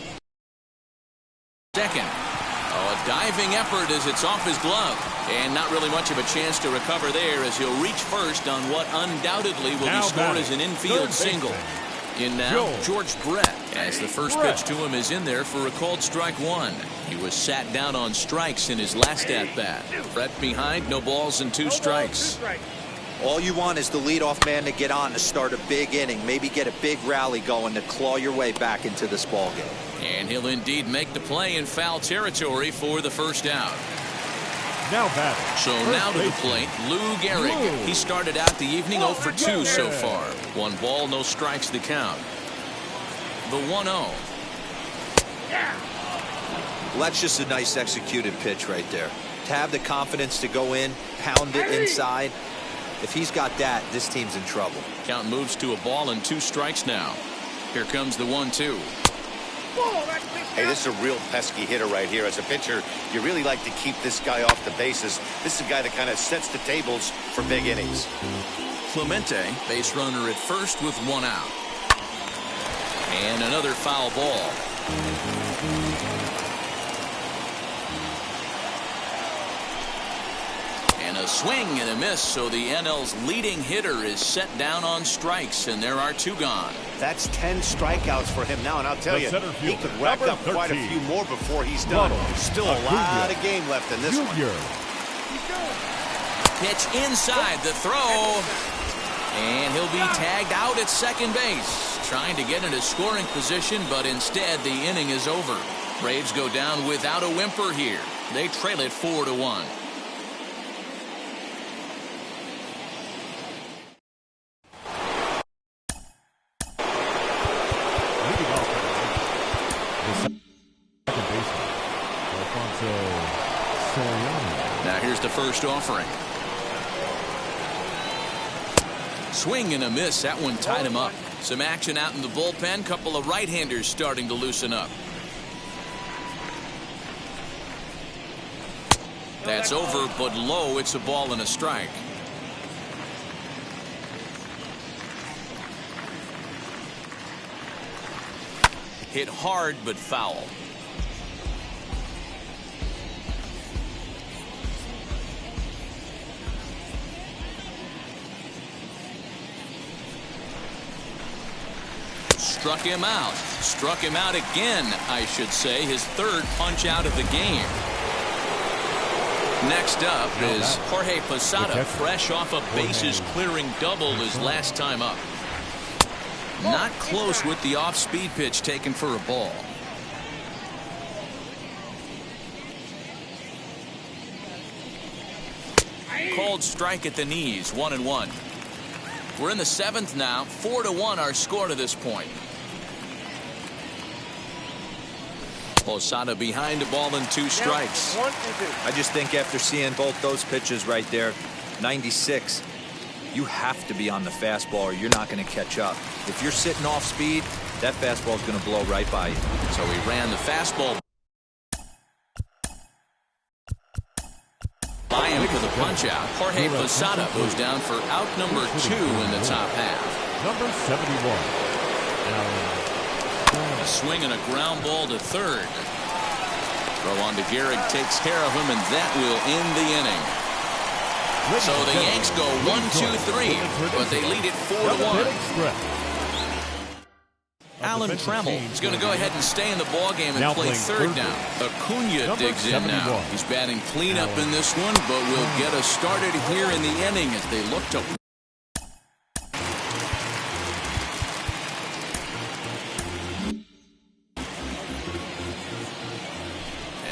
A: Second. Oh, a diving effort as it's off his glove. And not really much of a chance to recover there as he'll reach first on what undoubtedly will be scored as an infield single. In now, George Brett, as the first pitch to him is in there for a called strike 1. He was sat down on strikes in his last at-bat. Brett behind, no balls and 2 strikes.
D: All you want is the leadoff man to get on to start a big inning, maybe get a big rally going to claw your way back into this ball game.
A: And he'll indeed make the play in foul territory for the first out.
C: Now batting.
A: So now to the plate, Lou Gehrig. He started out the evening 0 for 2 so far. 1 ball, no strikes the count. The 1-0.
D: Well, that's just a nice executed pitch right there. To have the confidence to go in, pound it inside. If he's got that, this team's in trouble.
A: Count moves to a ball and 2 strikes now. Here comes the 1-2.
B: Hey, this is a real pesky hitter right here. As a pitcher, you really like to keep this guy off the bases. This is a guy that kind of sets the tables for big innings.
A: Clemente, base runner at first with 1 out. And another foul ball. And a swing and a miss, so the NL's leading hitter is set down on strikes, and there are 2 gone.
B: That's 10 strikeouts for him now, and I'll tell you, he could rack up quite a few more before he's done. Still a lot of game left in this one.
A: Pitch inside the throw, and he'll be tagged out at second base, trying to get into scoring position, but instead the inning is over. Braves go down without a whimper here. They trail it 4-1. Now here's the first offering. Swing and a miss. That one tied him up. Some action out in the bullpen. Couple of right-handers starting to loosen up. That's over, but low. It's a ball and a strike. Hit hard, but foul. struck him out. Struck him out again, I should say. His third punch out of the game. Next up is Jorge Posada, fresh off a bases-clearing double his last time up. Not close with the off-speed pitch taken for a ball. Called strike at the knees, 1-1. We're in the seventh now. 4-1 our score to this point. Posada behind a ball and 2 strikes.
D: I just think after seeing both those pitches right there, 96, you have to be on the fastball or you're not going to catch up. If you're sitting off speed, that fastball is going to blow right by you.
A: So he ran the fastball by him for the punch out. Jorge Posada goes down for out number 2 in the top half.
C: Number 71.
A: A swing and a ground ball to third. Throw on to Gehrig, takes care of him, and that will end the inning. So the Yanks go 1-2-3, but they lead it 4-1. Alan Trammell is going to go ahead and stay in the ballgame and play third down. Acuna digs in now. He's batting cleanup in this one, but will get us started here in the inning as they look to.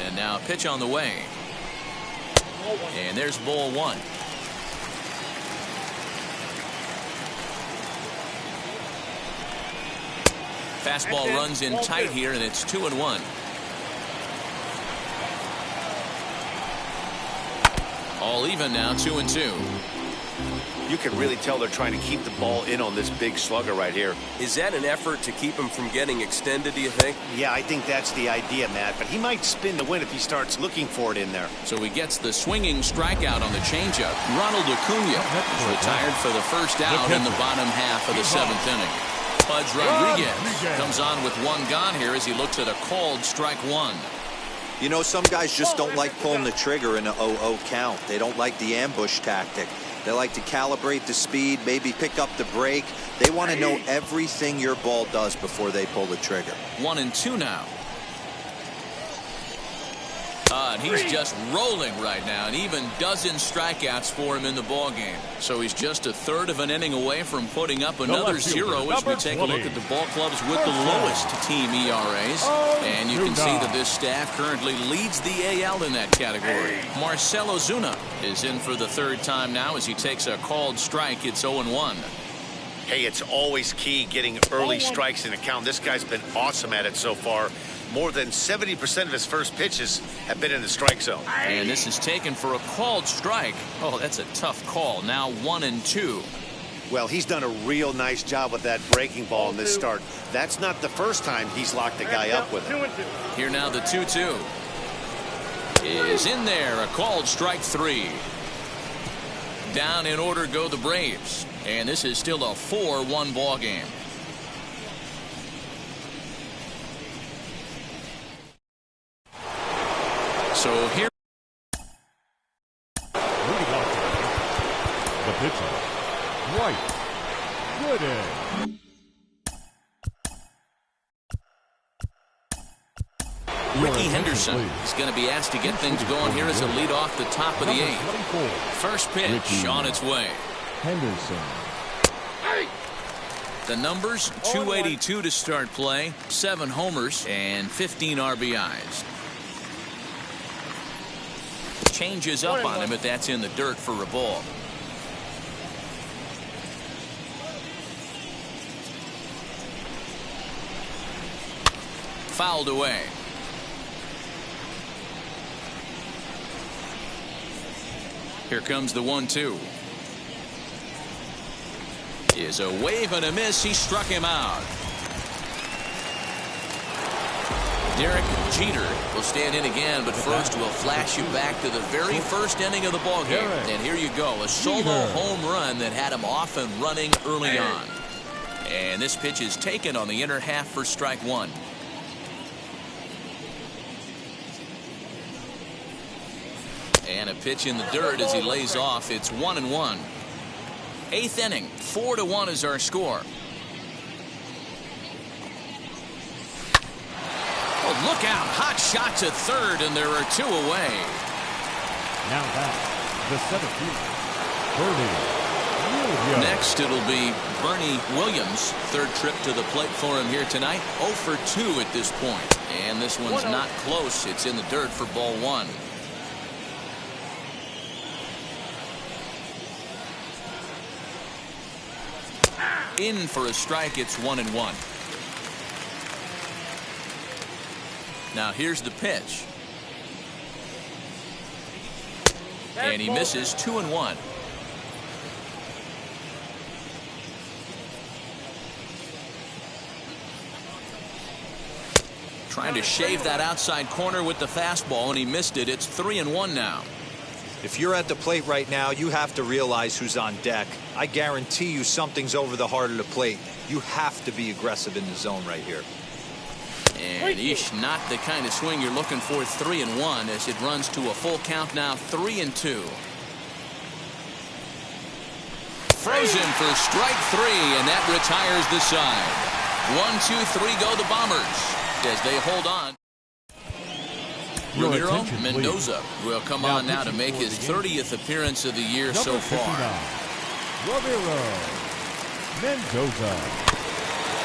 A: And now a pitch on the way. And there's ball 1. Fastball runs in tight here, and it's 2-1. All even now, 2-2.
B: You can really tell they're trying to keep the ball in on this big slugger right here.
G: Is that an effort to keep him from getting extended, do you think?
B: Yeah, I think that's the idea, Matt. But he might spin the win if he starts looking for it in there.
A: So he gets the swinging strikeout on the changeup. Ronald Acuna is retired for the first out in the bottom half of the 7th inning. Pudge Rodriguez comes on with 1 gone here as he looks at a called strike 1.
D: You know, some guys just don't like pulling the trigger in an 0-0 count. They don't like the ambush tactic. They like to calibrate the speed, maybe pick up the brake. They want to know everything your ball does before they pull the trigger.
A: 1-2 now. And he's just rolling right now, and even dozen strikeouts for him in the ballgame. So he's just a third of an inning away from putting up another 0 as we take a look at the ball clubs with the lowest team ERAs. And you can see that this staff currently leads the AL in that category. Marcell Ozuna is in for the 3rd time now as he takes a called strike. It's 0-1.
B: Hey, it's always key getting early strikes in a count. This guy's been awesome at it so far. More than 70% of his first pitches have been in the strike zone.
A: And this is taken for a called strike. Oh, that's a tough call. Now 1-2.
B: Well, he's done a real nice job with that breaking ball in this start. That's not the first time he's locked a guy up with it.
A: Here now the 2-2. Is in there. A called strike 3. Down in order go the Braves. And this is still a 4-1 ball game. So here,
C: leading off the pitcher, right, good in.
A: Ricky Henderson is going to be asked to get things going here as a lead off the top of the 8th. First pitch on its way.
C: Henderson.
A: The numbers, 282 to start play, 7 homers, and 15 RBIs. Changes up on him, but that's in the dirt for a ball. Fouled away. Here comes the 1-2. Is a wave and a miss. He struck him out. Derek Jeter will stand in again, but first we'll flash you back to the very first inning of the ballgame. And here you go, a solo home run that had him off and running early on. And this pitch is taken on the inner half for strike 1. And a pitch in the dirt as he lays off. It's 1-1. 8th inning, 4-1 is our score. Look out. Hot shot to third, and there are 2 away.
C: Now back, the 17th, Bernie Williams.
A: Next, it'll be Bernie Williams. Third trip to the plate for him here tonight. 0 for 2 at this point. And this one's not close. It's in the dirt for ball 1. In for a strike. It's 1-1. Now here's the pitch. And he misses. 2-1. Trying to shave that outside corner with the fastball, and he missed it. It's 3-1 now.
D: If you're at the plate right now, you have to realize who's on deck. I guarantee you something's over the heart of the plate. You have to be aggressive in the zone right here.
A: And not the kind of swing you're looking for. 3-1 as it runs to a full count now. 3-2. Frozen for strike 3, and that retires the side. 1-2-3 go the Bombers as they hold on. Ramiro Mendoza will come on now to make his 30th appearance of the year so far.
C: Ramiro Mendoza.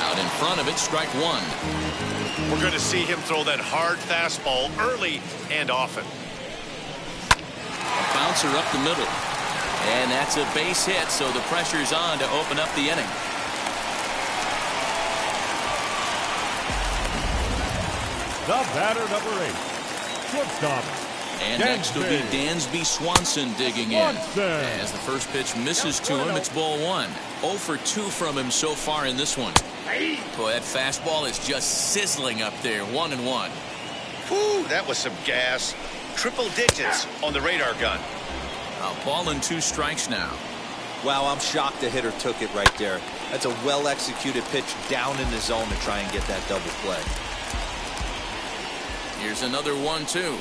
A: Out in front of it, strike 1.
B: We're going to see him throw that hard fastball early and often.
A: A bouncer up the middle. And that's a base hit, so the pressure's on to open up the inning.
C: The batter, number 8, shortstop.
A: And next will be Dansby Swanson digging in. As the first pitch misses to him, it's ball 1. 0 for 2 from him so far in this one. Boy, that fastball is just sizzling up there. 1-1.
B: Whew, that was some gas. Triple digits on the radar gun.
A: A ball and 2 strikes now.
D: Wow, I'm shocked the hitter took it right there. That's a well-executed pitch down in the zone to try and get that double play.
A: Here's another 1-2.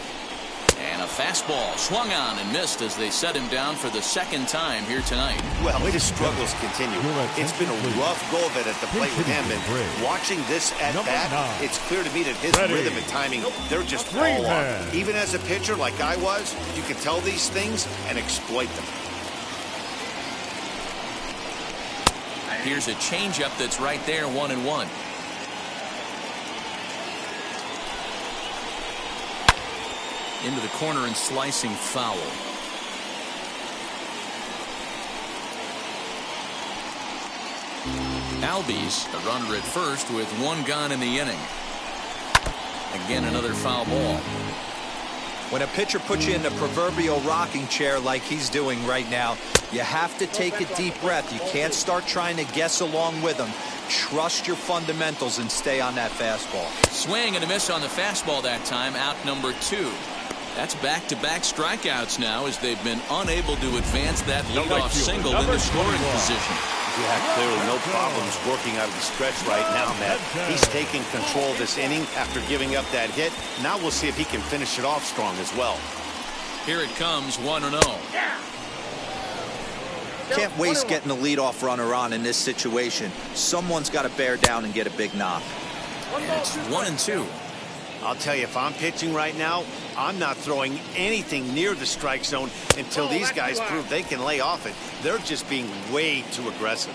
A: And a fastball swung on and missed as they set him down for the second time here tonight.
B: Well, his struggles continue. It's been a rough go of it at the plate with him. And watching this at bat, it's clear to me that his rhythm and timing, they're just all off. Even as a pitcher like I was, you can tell these things and exploit them.
A: Here's a changeup that's right there. 1-1. Into the corner and slicing foul. Albies, a runner at first with 1 gone in the inning. Again, another foul ball.
D: When a pitcher puts you in the proverbial rocking chair like he's doing right now, you have to take a deep breath. You can't start trying to guess along with him. Trust your fundamentals and stay on that fastball.
A: Swing and a miss on the fastball that time. Out number 2. That's back-to-back strikeouts now as they've been unable to advance that leadoff single into scoring position.
B: Yeah, clearly no problems working out of the stretch right now, Matt. He's taking control of this inning after giving up that hit. Now we'll see if he can finish it off strong as well.
A: Here it comes, 1-0.
D: Can't waste getting the leadoff runner on in this situation. Someone's got to bear down and get a big knock.
A: And it's 1-2.
B: I'll tell you, if I'm pitching right now, I'm not throwing anything near the strike zone until these guys prove they can lay off it. They're just being way too aggressive.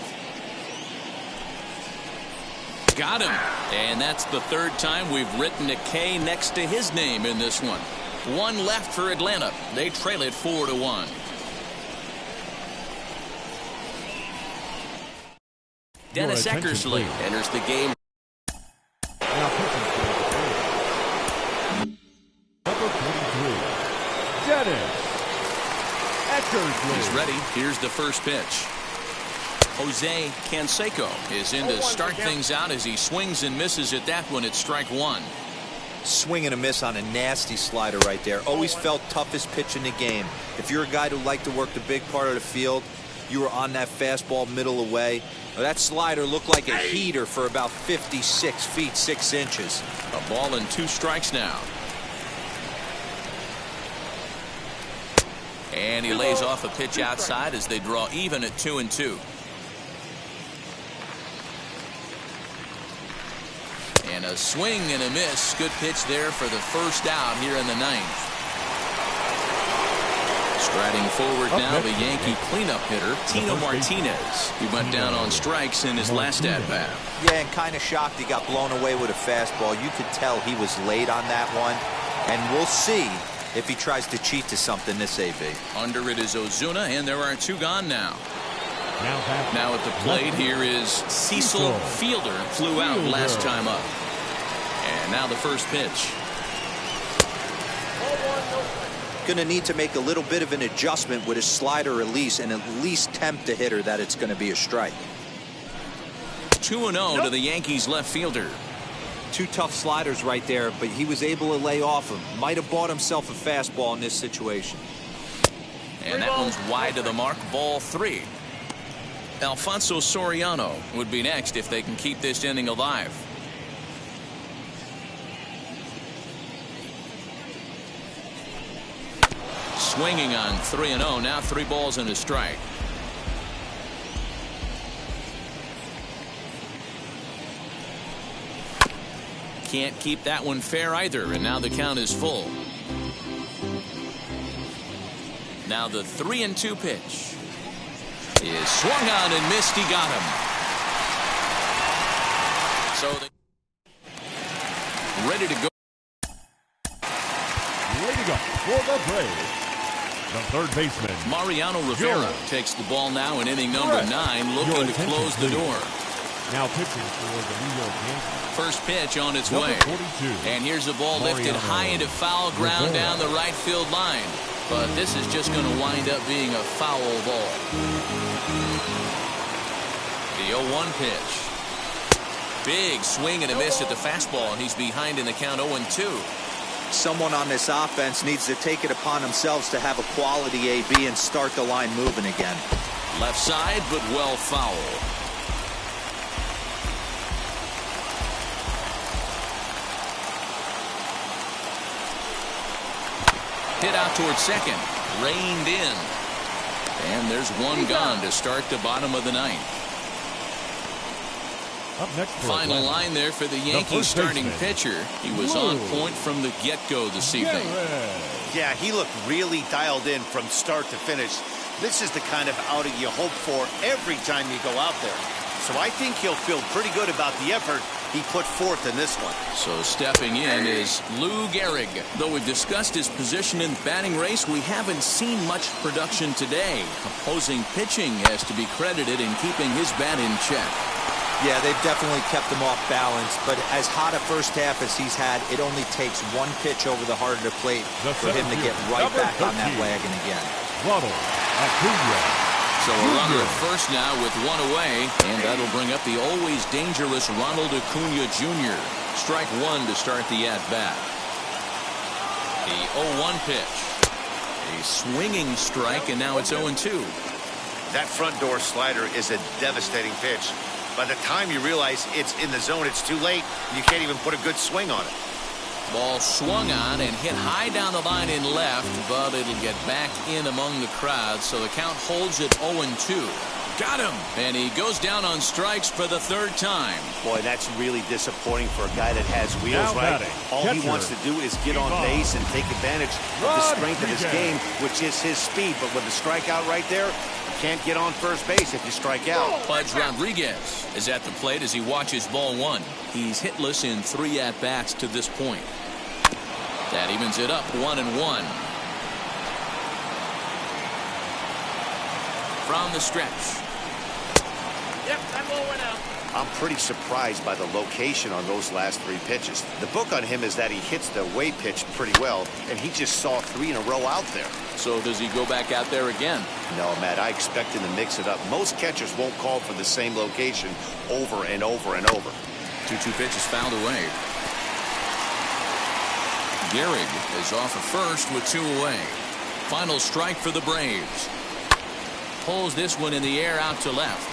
A: Got him. And that's the 3rd time we've written a K next to his name in this one. 1 left for Atlanta. They trail it 4-1. Dennis Eckersley enters the game. He's ready. Here's the first pitch. Jose Canseco is in to start things out as he swings and misses at that one. It's strike 1.
D: Swing and a miss on a nasty slider right there. Always felt toughest pitch in the game. If you're a guy who liked to work the big part of the field, you were on that fastball middle away. Well, that slider looked like a heater for about 56 feet 6 inches.
A: A ball and 2 strikes now. And he lays off a pitch outside as they draw even at 2-2. And a A swing and a miss. Good pitch there for the first out here in the ninth. Striding forward now, the Yankee cleanup hitter, Tino Martinez. He went down on strikes in his last at-bat.
D: Yeah, and kind of shocked he got blown away with a fastball. You could tell he was late on that one. And we'll see if he tries to cheat to something this AB.
A: Under it is Ozuna, and there are 2 gone now. Now at the plate here is Cecil Fielder. Flew out last time up. And now the first pitch.
D: Going to need to make a little bit of an adjustment with his slider release and at least tempt the hitter that it's going to be a strike.
A: 2-0 to the Yankees left fielder.
D: 2 tough sliders right there, but he was able to lay off him. Might have bought himself a fastball in this situation.
A: And that one's wide to the mark. Ball 3. Alfonso Soriano would be next if they can keep this inning alive. Swinging on 3-0. Now 3 balls and a strike. Can't keep that one fair either, and now the count is full. Now the 3-2 pitch is swung on and missed. He got him. So ready to go.
C: Ready to go for the Braves. The third baseman,
A: Mariano Rivera takes the ball now in inning number 9, looking to close the door.
C: Now pitching for the New York Yankees.
A: First pitch on its
C: Number
A: way.
C: 42.
A: And here's a ball lifted high into foul ground down the right field line. But this is just going to wind up being a foul ball. The 0-1 pitch. Big swing and a miss at the fastball, and he's behind in the count 0-2.
D: Someone on this offense needs to take it upon themselves to have a quality AB and start the line moving again.
A: Left side, but well foul. Hit out towards second. Reined in. And there's one gone to start the bottom of the ninth.
C: Up next for
A: Final
C: Atlanta,
A: line there for the Yankees starting pitcher. He was on point from the get-go this evening.
B: Yeah, he looked really dialed in from start to finish. This is the kind of outing you hope for every time you go out there. So I think he'll feel pretty good about the effort he put forth in this one.
A: So stepping in is Lou Gehrig. Though we've discussed his position in the batting race, we haven't seen much production today. Opposing pitching has to be credited in keeping his bat in check.
D: Yeah, they've definitely kept him off balance, but as hot a first half as he's had, it only takes one pitch over the heart of the plate for him to get right back on that wagon again.
A: So a runner at first now with one away, and that'll bring up the always dangerous Ronald Acuna Jr. Strike 1 to start the at-bat. The 0-1 pitch. A swinging strike, and now it's 0-2.
B: That front door slider is a devastating pitch. By the time you realize it's in the zone, it's too late. You can't even put a good swing on it.
A: Ball swung on and hit high down the line in left, but it'll get back in among the crowd, so the count holds at 0-2. Got him! And he goes down on strikes for the 3rd time.
B: Boy, that's really disappointing for a guy that has wheels, right? All he wants to do is get on base and take advantage of the strength of his game, which is his speed. But with the strikeout right there, you can't get on first base if you strike out.
A: Pudge Rodriguez is at the plate as he watches ball 1. He's hitless in 3 at-bats to this point. That evens it up 1-1. From the stretch.
E: Yep, that ball went out.
B: I'm pretty surprised by the location on those last 3 pitches. The book on him is that he hits the away pitch pretty well, and he just saw 3 in a row out there.
A: So does he go back out there again?
B: No, Matt, I expect him to mix it up. Most catchers won't call for the same location over and over and over.
A: 2-2 pitch is fouled away. Gehrig is off at first with 2 away. Final strike for the Braves. Pulls this one in the air out to left.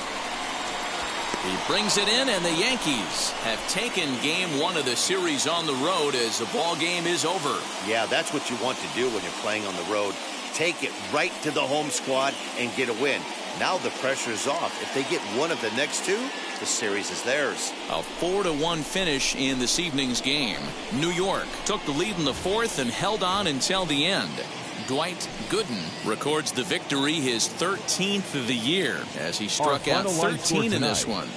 A: He brings it in, and the Yankees have taken game 1 of the series on the road as the ball game is over.
B: Yeah, that's what you want to do when you're playing on the road. Take it right to the home squad and get a win. Now the pressure's off. If they get one of the next two, the series is theirs.
A: A 4-1 finish in this evening's game. New York took the lead in the fourth and held on until the end. Dwight Gooden records the victory, his 13th of the year, as he struck out 13 in this one.